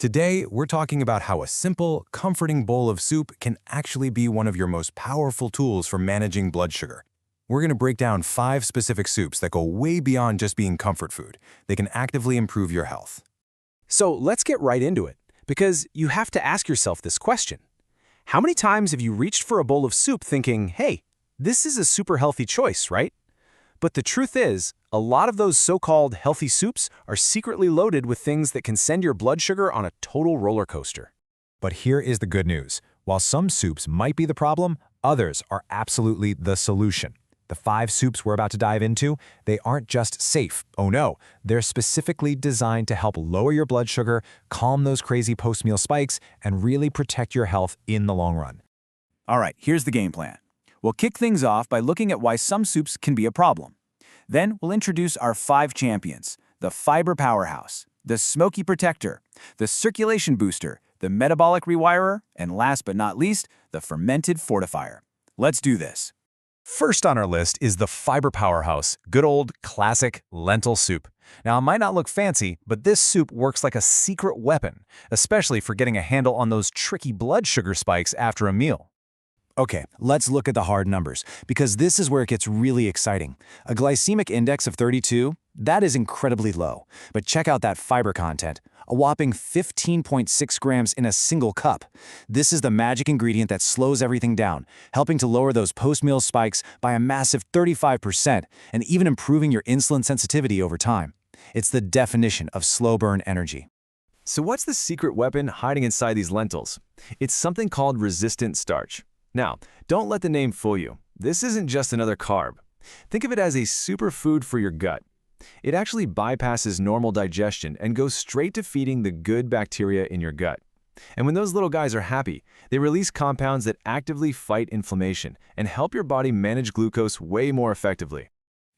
Today, we're talking about how a simple, comforting bowl of soup can actually be one of your most powerful tools for managing blood sugar. We're going to break down 5 specific soups that go way beyond just being comfort food. They can actively improve your health. So let's get right into it, because you have to ask yourself this question. How many times have you reached for a bowl of soup thinking, hey, this is a super healthy choice, right? But the truth is, a lot of those so-called healthy soups are secretly loaded with things that can send your blood sugar on a total roller coaster. But here is the good news. While some soups might be the problem, others are absolutely the solution. The 5 soups we're about to dive into, they aren't just safe. Oh no, they're specifically designed to help lower your blood sugar, calm those crazy post-meal spikes, and really protect your health in the long run. All right, here's the game plan. We'll kick things off by looking at why some soups can be a problem. Then we'll introduce our 5 champions: the fiber powerhouse, the smoky protector, the circulation booster, the metabolic rewirer, and last but not least, the fermented fortifier. Let's do this. First on our list is the fiber powerhouse, good old classic lentil soup. Now, it might not look fancy, but this soup works like a secret weapon, especially for getting a handle on those tricky blood sugar spikes after a meal. Okay, let's look at the hard numbers, because this is where it gets really exciting. A glycemic index of 32, that is incredibly low. But check out that fiber content, a whopping 15.6 grams in a single cup. This is the magic ingredient that slows everything down, helping to lower those post-meal spikes by a massive 35% and even improving your insulin sensitivity over time. It's the definition of slow-burn energy. So what's the secret weapon hiding inside these lentils? It's something called resistant starch. Now, don't let the name fool you. This isn't just another carb. Think of it as a superfood for your gut. It actually bypasses normal digestion and goes straight to feeding the good bacteria in your gut. And when those little guys are happy, they release compounds that actively fight inflammation and help your body manage glucose way more effectively.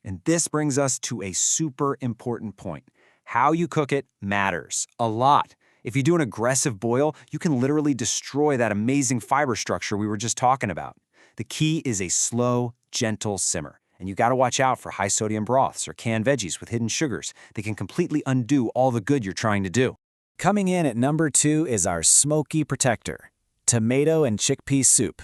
And this brings us to a super important point. How you cook it matters a lot. If you do an aggressive boil, you can literally destroy that amazing fiber structure we were just talking about. The key is a slow, gentle simmer. And you gotta watch out for high-sodium broths or canned veggies with hidden sugars. They can completely undo all the good you're trying to do. Coming in at number 2 is our smoky protector, tomato and chickpea soup.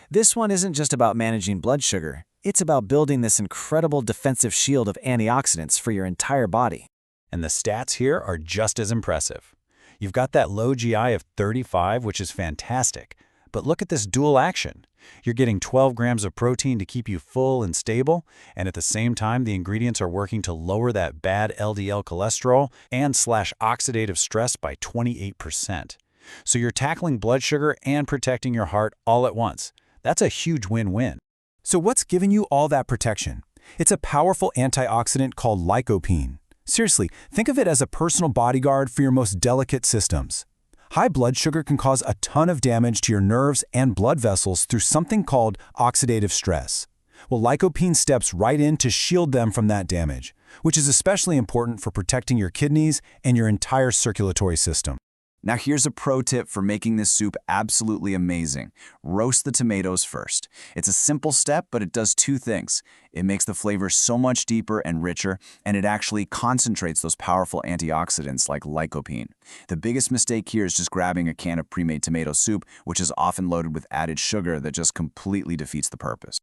This one isn't just about managing blood sugar. It's about building this incredible defensive shield of antioxidants for your entire body. And the stats here are just as impressive. You've got that low GI of 35, which is fantastic. But look at this dual action. You're getting 12 grams of protein to keep you full and stable, and at the same time, the ingredients are working to lower that bad LDL cholesterol and slash oxidative stress by 28%. So you're tackling blood sugar and protecting your heart all at once. That's a huge win-win. So what's giving you all that protection? It's a powerful antioxidant called lycopene. Seriously, think of it as a personal bodyguard for your most delicate systems. High blood sugar can cause a ton of damage to your nerves and blood vessels through something called oxidative stress. Well, lycopene steps right in to shield them from that damage, which is especially important for protecting your kidneys and your entire circulatory system. Now here's a pro tip for making this soup absolutely amazing. Roast the tomatoes first. It's a simple step, but it does 2 things. It makes the flavor so much deeper and richer, and it actually concentrates those powerful antioxidants like lycopene. The biggest mistake here is just grabbing a can of pre-made tomato soup, which is often loaded with added sugar that just completely defeats the purpose.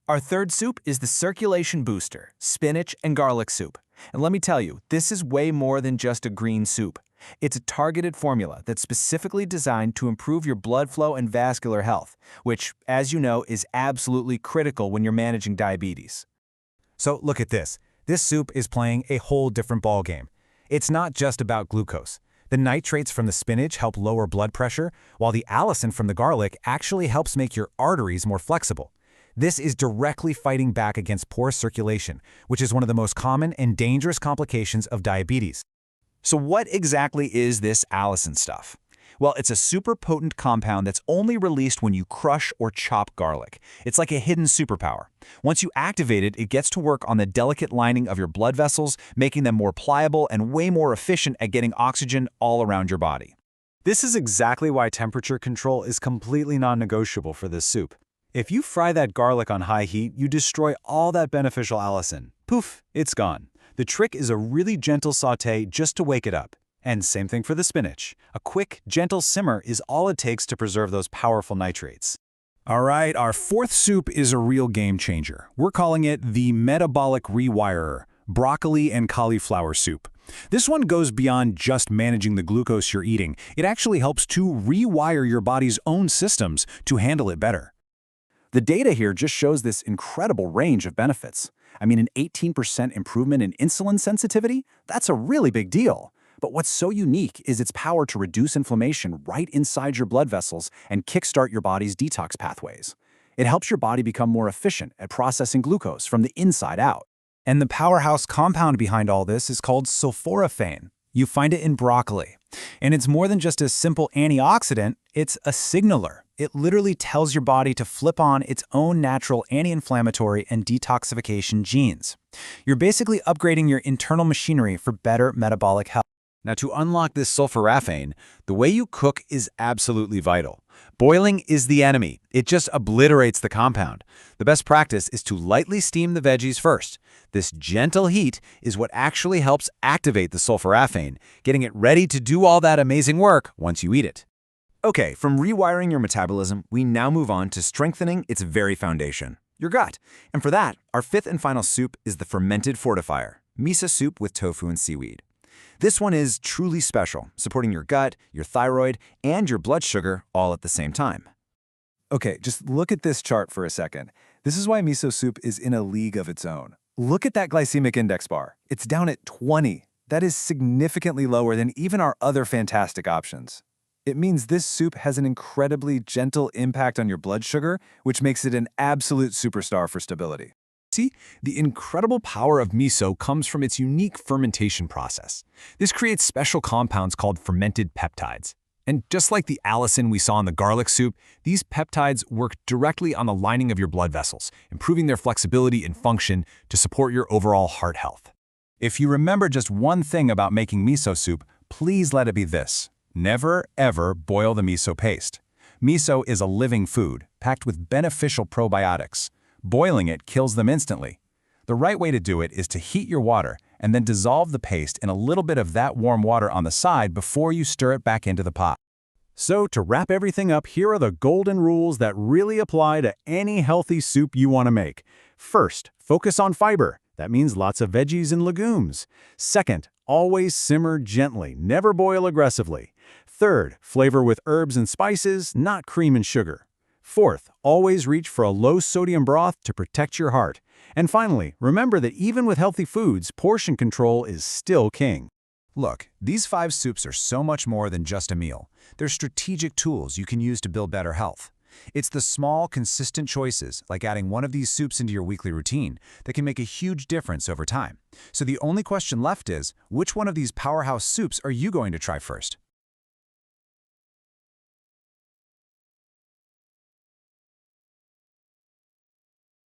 Our third soup is the circulation booster, spinach and garlic soup. And let me tell you, this is way more than just a green soup. It's a targeted formula that's specifically designed to improve your blood flow and vascular health, which, as you know, is absolutely critical when you're managing diabetes. So look at this. This soup is playing a whole different ballgame. It's not just about glucose. The nitrates from the spinach help lower blood pressure, while the allicin from the garlic actually helps make your arteries more flexible. This is directly fighting back against poor circulation, which is one of the most common and dangerous complications of diabetes. So what exactly is this allicin stuff? Well, it's a super potent compound that's only released when you crush or chop garlic. It's like a hidden superpower. Once you activate it, it gets to work on the delicate lining of your blood vessels, making them more pliable and way more efficient at getting oxygen all around your body. This is exactly why temperature control is completely non-negotiable for this soup. If you fry that garlic on high heat, you destroy all that beneficial allicin. Poof, it's gone. The trick is a really gentle sauté just to wake it up. And same thing for the spinach. A quick, gentle simmer is all it takes to preserve those powerful nitrates. All right, our fourth soup is a real game changer. We're calling it the metabolic rewirer, broccoli and cauliflower soup. This one goes beyond just managing the glucose you're eating. It actually helps to rewire your body's own systems to handle it better. The data here just shows this incredible range of benefits. I mean, an 18% improvement in insulin sensitivity? That's a really big deal. But what's so unique is its power to reduce inflammation right inside your blood vessels and kickstart your body's detox pathways. It helps your body become more efficient at processing glucose from the inside out. And the powerhouse compound behind all this is called sulforaphane. You find it in broccoli. And it's more than just a simple antioxidant, it's a signaler. It literally tells your body to flip on its own natural anti-inflammatory and detoxification genes. You're basically upgrading your internal machinery for better metabolic health. Now, to unlock this sulforaphane, the way you cook is absolutely vital. Boiling is the enemy. It just obliterates the compound. The best practice is to lightly steam the veggies first. This gentle heat is what actually helps activate the sulforaphane, getting it ready to do all that amazing work once you eat it. Okay, from rewiring your metabolism, we now move on to strengthening its very foundation, your gut. And for that, our fifth and final soup is the fermented fortifier, miso soup with tofu and seaweed. This one is truly special, supporting your gut, your thyroid, and your blood sugar all at the same time. Okay, just look at this chart for a second. This is why miso soup is in a league of its own. Look at that glycemic index bar. It's down at 20. That is significantly lower than even our other fantastic options. It means this soup has an incredibly gentle impact on your blood sugar, which makes it an absolute superstar for stability. See, the incredible power of miso comes from its unique fermentation process. This creates special compounds called fermented peptides. And just like the allicin we saw in the garlic soup, these peptides work directly on the lining of your blood vessels, improving their flexibility and function to support your overall heart health. If you remember just one thing about making miso soup, please let it be this. Never, ever boil the miso paste. Miso is a living food, packed with beneficial probiotics. Boiling it kills them instantly. The right way to do it is to heat your water and then dissolve the paste in a little bit of that warm water on the side before you stir it back into the pot. So to wrap everything up, here are the golden rules that really apply to any healthy soup you want to make. First, focus on fiber. That means lots of veggies and legumes. Second, always simmer gently, never boil aggressively. Third, flavor with herbs and spices, not cream and sugar. Fourth, always reach for a low-sodium broth to protect your heart. And finally, remember that even with healthy foods, portion control is still king. Look, these 5 soups are so much more than just a meal. They're strategic tools you can use to build better health. It's the small, consistent choices, like adding one of these soups into your weekly routine, that can make a huge difference over time. So the only question left is, which one of these powerhouse soups are you going to try first?